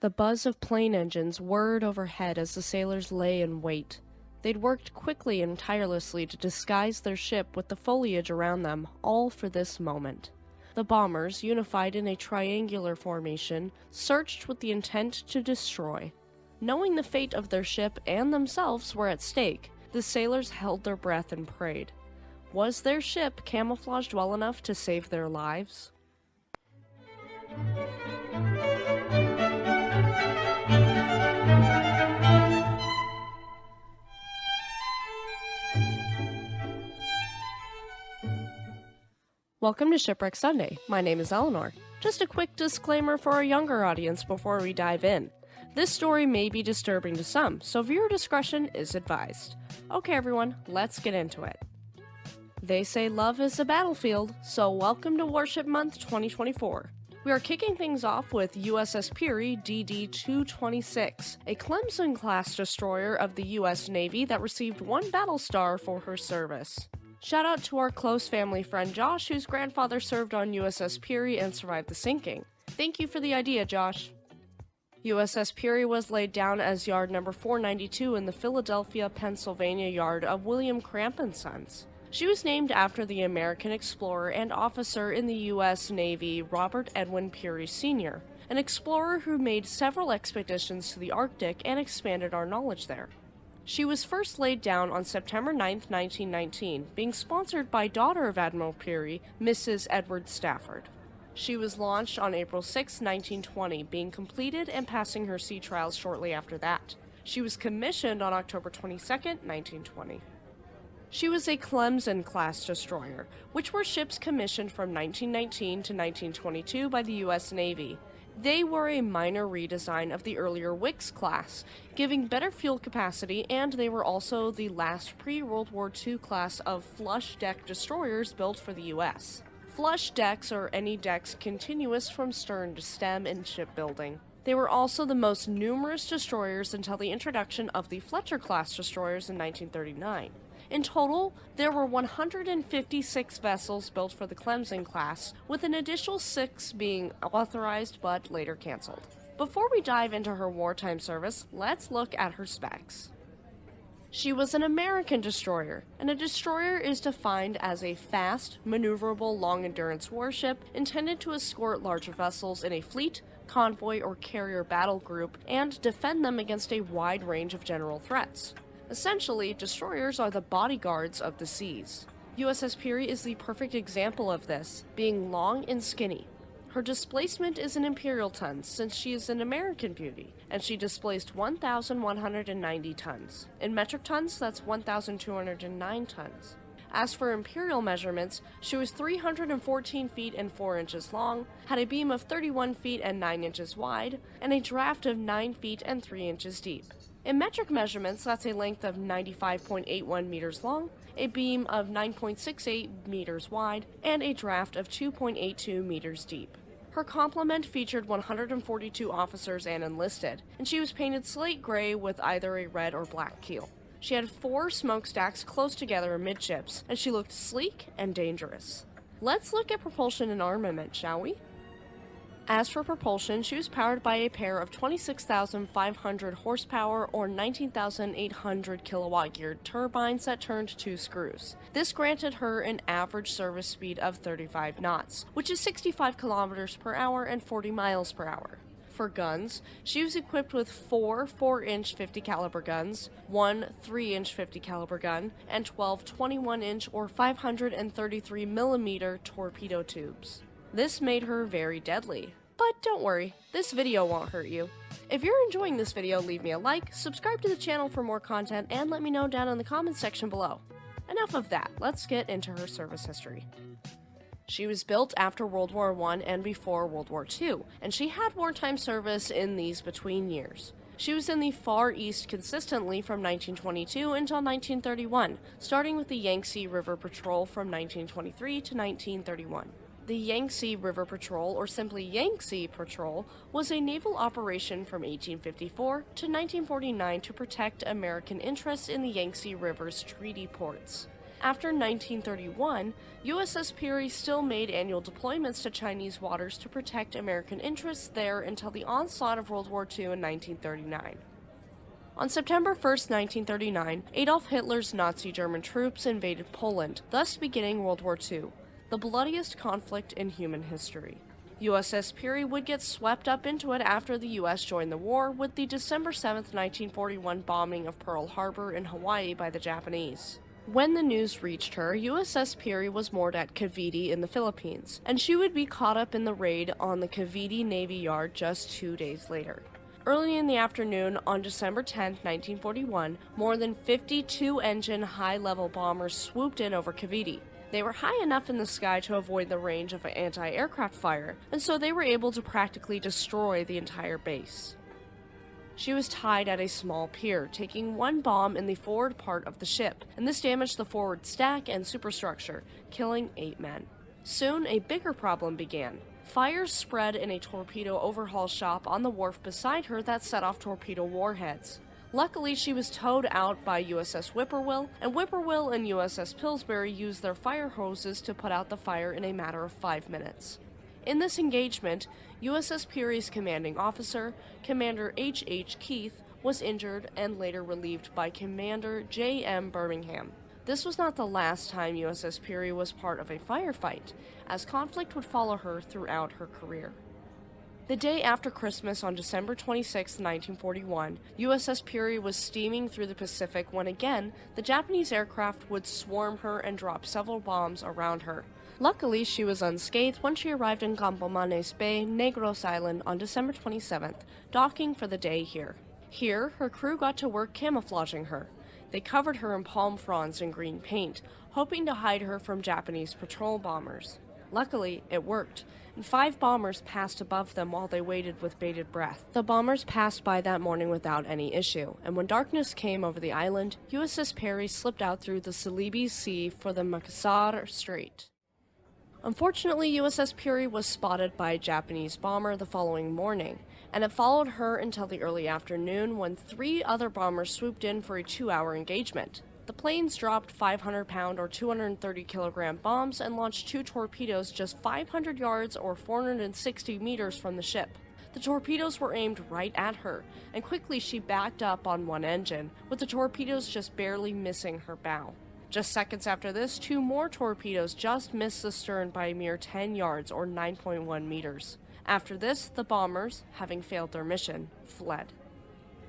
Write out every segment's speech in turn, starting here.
The buzz of plane engines whirred overhead as the sailors lay in wait. They'd worked quickly and tirelessly to disguise their ship with the foliage around them, all for this moment. The bombers, unified in a triangular formation, searched with the intent to destroy. Knowing the fate of their ship and themselves were at stake, the sailors held their breath and prayed. Was their ship camouflaged well enough to save their lives? Welcome to Shipwreck Sunday. My name is Eleanor. Just a quick disclaimer for our younger audience before we dive in. This story may be disturbing to some, so viewer discretion is advised. Okay everyone, let's get into it. They say love is a battlefield, so welcome to Warship Month 2024. We are kicking things off with USS Peary DD-226, a Clemson-Class destroyer of the US Navy that received 1 battle star for her service. Shout out to our close family friend Josh, whose grandfather served on USS Peary and survived the sinking. Thank you for the idea, Josh. USS Peary was laid down as yard number 492 in the Philadelphia, Pennsylvania yard of William Cramp & Sons. She was named after the American explorer and officer in the U.S. Navy Robert Edwin Peary Sr., an explorer who made several expeditions to the Arctic and expanded our knowledge there. She was first laid down on September 9, 1919, being sponsored by daughter of Admiral Peary, Mrs. Edward Stafford. She was launched on April 6, 1920, being completed and passing her sea trials shortly after that. She was commissioned on October 22, 1920. She was a Clemson-Class destroyer, which were ships commissioned from 1919 to 1922 by the U.S. Navy. They were a minor redesign of the earlier WWII class, giving better fuel capacity, and they were also the last pre-World War II class of flush-deck destroyers built for the U.S. Flush decks are any decks continuous from stern to stem in shipbuilding. They were also the most numerous destroyers until the introduction of the Fletcher-class destroyers in 1939. In total, there were 156 vessels built for the Clemson-class, with an additional 6 being authorized but later canceled. Before we dive into her wartime service, let's look at her specs. She was an American destroyer, and a destroyer is defined as a fast, maneuverable, long-endurance warship intended to escort larger vessels in a fleet, convoy, or carrier battle group and defend them against a wide range of general threats. Essentially, destroyers are the bodyguards of the seas. USS Peary is the perfect example of this, being long and skinny. Her displacement is in imperial tons since she is an American beauty, and she displaced 1,190 tons. In metric tons, that's 1,209 tons. As for imperial measurements, she was 314 feet and 4 inches long, had a beam of 31 feet and 9 inches wide, and a draft of 9 feet and 3 inches deep. In metric measurements, that's a length of 95.81 meters long, a beam of 9.68 meters wide, and a draft of 2.82 meters deep. Her complement featured 142 officers and enlisted, and she was painted slate gray with either a red or black keel. She had 4 smokestacks close together amidships, and she looked sleek and dangerous. Let's look at propulsion and armament, shall we? As for propulsion, she was powered by a pair of 26,500 horsepower or 19,800 kilowatt geared turbines that turned 2 screws. This granted her an average service speed of 35 knots, which is 65 kilometers per hour and 40 miles per hour. For guns, she was equipped with 4 4-inch 50 caliber guns, 1 3-inch 50 caliber gun, and 12 21-inch or 533 millimeter torpedo tubes. This made her very deadly. But don't worry, this video won't hurt you. If you're enjoying this video, leave me a like, subscribe to the channel for more content, and let me know down in the comments section below. Enough of that, let's get into her service history. She was built after World War I and before World War II, and she had wartime service in these between years. She was in the Far East consistently from 1922 until 1931, starting with the Yangtze River Patrol from 1923 to 1931. The Yangtze River Patrol, or simply Yangtze Patrol, was a naval operation from 1854 to 1949 to protect American interests in the Yangtze River's treaty ports. After 1931, USS Peary still made annual deployments to Chinese waters to protect American interests there until the onslaught of World War II in 1939. On September 1, 1939, Adolf Hitler's Nazi German troops invaded Poland, thus beginning World War II, the bloodiest conflict in human history. USS Peary would get swept up into it after the U.S. joined the war with the December 7, 1941 bombing of Pearl Harbor in Hawaii by the Japanese. When the news reached her, USS Peary was moored at Cavite in the Philippines, and she would be caught up in the raid on the Cavite Navy Yard just 2 days later. Early in the afternoon on December 10, 1941, more than 52-engine high-level bombers swooped in over Cavite. They were high enough in the sky to avoid the range of anti-aircraft fire, and so they were able to practically destroy the entire base. She was tied at a small pier, taking one bomb in the forward part of the ship, and this damaged the forward stack and superstructure, killing 8 men. Soon, a bigger problem began. Fires spread in a torpedo overhaul shop on the wharf beside her that set off torpedo warheads. Luckily, she was towed out by USS Whippoorwill, and Whippoorwill and USS Pillsbury used their fire hoses to put out the fire in a matter of 5 minutes. In this engagement, USS Peary's commanding officer, Commander H.H. Keith, was injured and later relieved by Commander J.M. Birmingham. This was not the last time USS Peary was part of a firefight, as conflict would follow her throughout her career. The day after Christmas on December 26, 1941, USS Peary was steaming through the Pacific when again, the Japanese aircraft would swarm her and drop several bombs around her. Luckily, she was unscathed when she arrived in Campomanes Bay, Negros Island on December 27th, docking for the day here. Here, her crew got to work camouflaging her. They covered her in palm fronds and green paint, hoping to hide her from Japanese patrol bombers. Luckily, it worked, and 5 bombers passed above them while they waited with bated breath. The bombers passed by that morning without any issue, and when darkness came over the island, USS Peary slipped out through the Celebes Sea for the Makassar Strait. Unfortunately, USS Peary was spotted by a Japanese bomber the following morning, and it followed her until the early afternoon when 3 other bombers swooped in for a 2-hour engagement. The planes dropped 500-pound or 230-kilogram bombs and launched 2 torpedoes just 500 yards or 460 meters from the ship. The torpedoes were aimed right at her, and quickly she backed up on one engine, with the torpedoes just barely missing her bow. Just seconds after this, 2 more torpedoes just missed the stern by a mere 10 yards or 9.1 meters. After this, the bombers, having failed their mission, fled.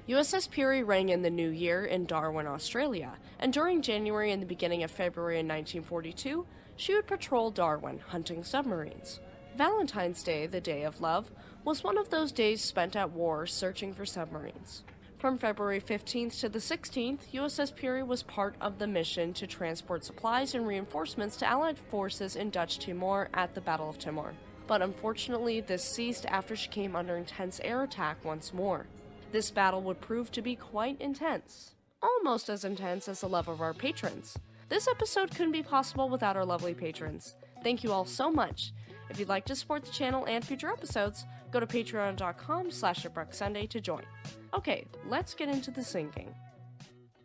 USS Peary rang in the new year in Darwin, Australia, and during January and the beginning of February in 1942, she would patrol Darwin, hunting submarines. Valentine's Day, the Day of Love, was one of those days spent at war searching for submarines. From February 15th to the 16th, USS Peary was part of the mission to transport supplies and reinforcements to Allied forces in Dutch Timor at the Battle of Timor. But unfortunately, this ceased after she came under intense air attack once more. This battle would prove to be quite intense. Almost as intense as the love of our patrons. This episode couldn't be possible without our lovely patrons. Thank you all so much. If you'd like to support the channel and future episodes, go to patreon.com/shipwrecksunday to join. Okay, let's get into the sinking.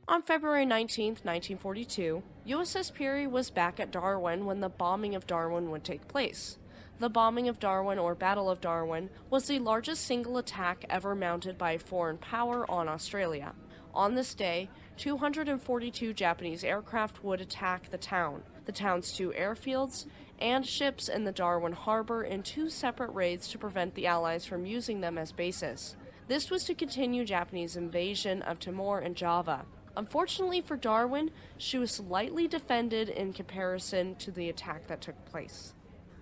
On February 19, 1942, USS Peary was back at Darwin when the bombing of Darwin would take place. The bombing of Darwin, or Battle of Darwin, was the largest single attack ever mounted by a foreign power on Australia. On this day, 242 Japanese aircraft would attack the town's 2 airfields, and ships in the Darwin harbor in 2 separate raids to prevent the Allies from using them as bases. This was to continue Japanese invasion of Timor and Java. Unfortunately for Darwin, she was slightly defended in comparison to the attack that took place.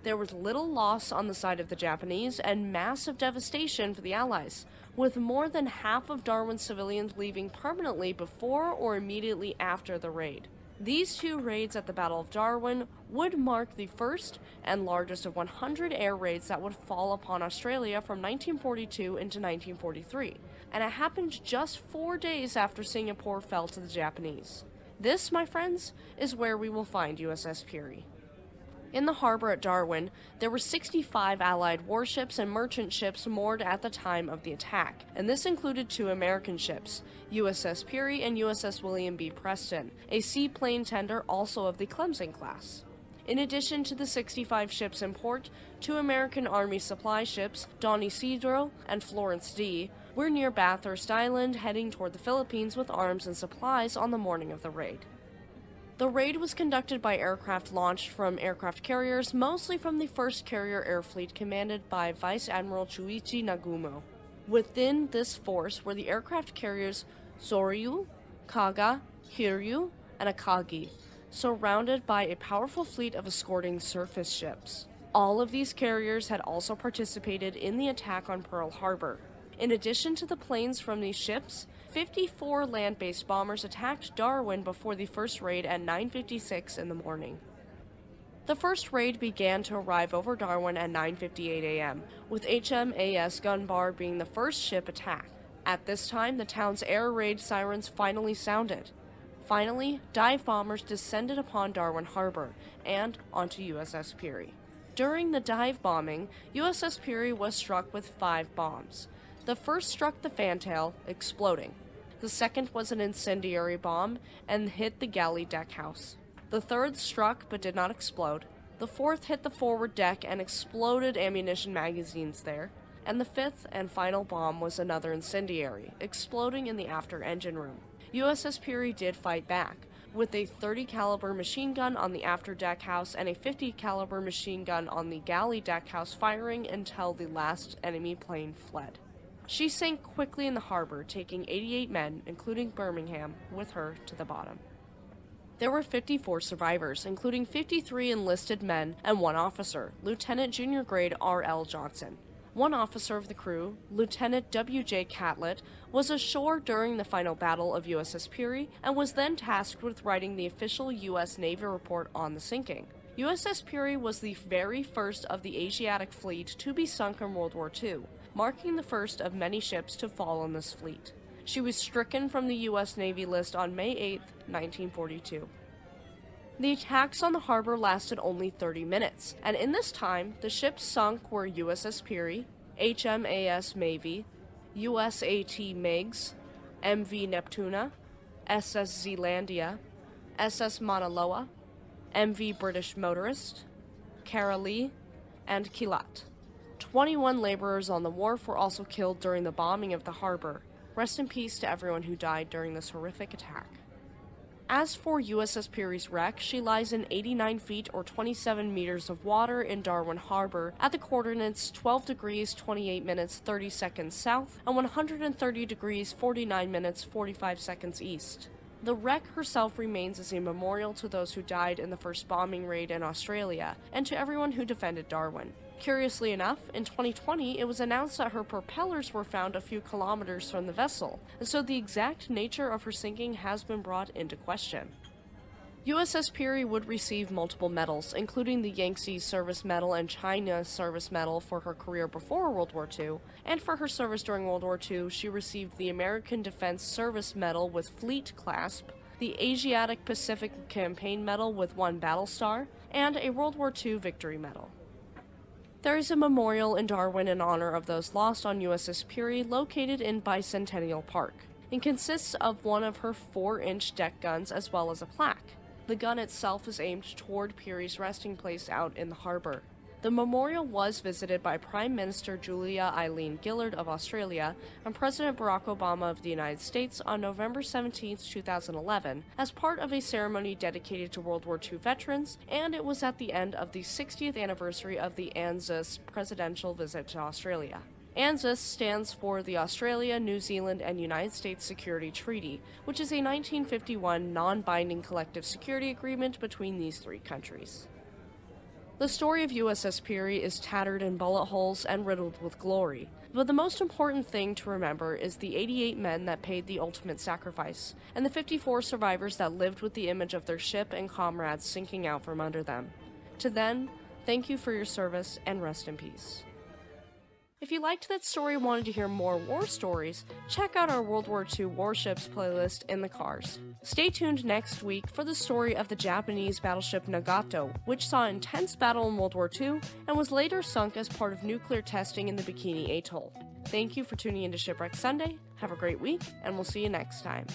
There was little loss on the side of the Japanese and massive devastation for the Allies, with more than half of Darwin's civilians leaving permanently before or immediately after the raid. These 2 raids at the Battle of Darwin would mark the first and largest of 100 air raids that would fall upon Australia from 1942 into 1943, and it happened just 4 days after Singapore fell to the Japanese. This, my friends, is where we will find USS Peary. In the harbor at Darwin, there were 65 Allied warships and merchant ships moored at the time of the attack, and this included 2 American ships, USS Peary and USS William B. Preston, a seaplane tender also of the Clemson-Class. In addition to the 65 ships in port, 2 American Army supply ships, Don Isidro and Florence D., were near Bathurst Island heading toward the Philippines with arms and supplies on the morning of the raid. The raid was conducted by aircraft launched from aircraft carriers, mostly from the 1st Carrier Air Fleet commanded by Vice Admiral Chuichi Nagumo. Within this force were the aircraft carriers Soryu, Kaga, Hiryu, and Akagi, surrounded by a powerful fleet of escorting surface ships. All of these carriers had also participated in the attack on Pearl Harbor. In addition to the planes from these ships, 54 land-based bombers attacked Darwin before the first raid at 9:56 in the morning. The first raid began to arrive over Darwin at 9:58 a.m., with HMAS Gunbar being the first ship attacked. At this time, the town's air raid sirens finally sounded. Finally, dive bombers descended upon Darwin Harbor and onto USS Peary. During the dive bombing, USS Peary was struck with 5 bombs. The first struck the fantail, exploding. The second was an incendiary bomb and hit the galley deck house. The third struck but did not explode. The fourth hit the forward deck and exploded ammunition magazines there. And the fifth and final bomb was another incendiary, exploding in the after engine room. USS Peary did fight back, with a 30 caliber machine gun on the after deck house and a 50 caliber machine gun on the galley deck house firing until the last enemy plane fled. She sank quickly in the harbor, taking 88 men, including Birmingham, with her to the bottom. There were 54 survivors, including 53 enlisted men and 1 officer, Lieutenant Junior Grade R.L. Johnson. One officer of the crew, Lieutenant W.J. Catlett, was ashore during the final battle of USS Peary and was then tasked with writing the official U.S. Navy report on the sinking. USS Peary was the very first of the Asiatic fleet to be sunk in World War II, marking the first of many ships to fall in this fleet. She was stricken from the U.S. Navy list on May 8, 1942. The attacks on the harbor lasted only 30 minutes, and in this time, the ships sunk were USS Peary, HMAS Mavie, USAT Meigs, MV Neptuna, SS Zealandia, SS Mauna Loa, MV British Motorist, Cara Lee, and Kilat. 21 laborers on the wharf were also killed during the bombing of the harbor. Rest in peace to everyone who died during this horrific attack. As for USS Peary's wreck, she lies in 89 feet or 27 meters of water in Darwin Harbor at the coordinates 12 degrees 28 minutes 30 seconds south and 130 degrees 49 minutes 45 seconds east. The wreck herself remains as a memorial to those who died in the first bombing raid in Australia and to everyone who defended Darwin. Curiously enough, in 2020, it was announced that her propellers were found a few kilometers from the vessel, and so the exact nature of her sinking has been brought into question. USS Peary would receive multiple medals, including the Yangtze Service Medal and China Service Medal for her career before World War II, and for her service during World War II, she received the American Defense Service Medal with Fleet Clasp, the Asiatic Pacific Campaign Medal with 1 Battle Star, and a World War II Victory Medal. There is a memorial in Darwin in honor of those lost on USS Peary located in Bicentennial Park. It consists of one of her 4-inch deck guns as well as a plaque. The gun itself is aimed toward Peary's resting place out in the harbor. The memorial was visited by Prime Minister Julia Eileen Gillard of Australia and President Barack Obama of the United States on November 17, 2011, as part of a ceremony dedicated to World War II veterans, and it was at the end of the 60th anniversary of the ANZUS presidential visit to Australia. ANZUS stands for the Australia, New Zealand, and United States Security Treaty, which is a 1951 non-binding collective security agreement between these 3 countries. The story of USS Peary is tattered in bullet holes and riddled with glory, but the most important thing to remember is the 88 men that paid the ultimate sacrifice, and the 54 survivors that lived with the image of their ship and comrades sinking out from under them. To them, thank you for your service and rest in peace. If you liked that story and wanted to hear more war stories, check out our World War II Warships playlist in the cars. Stay tuned next week for the story of the Japanese battleship Nagato, which saw intense battle in World War II and was later sunk as part of nuclear testing in the Bikini Atoll. Thank you for tuning into Shipwreck Sunday. Have a great week, and we'll see you next time.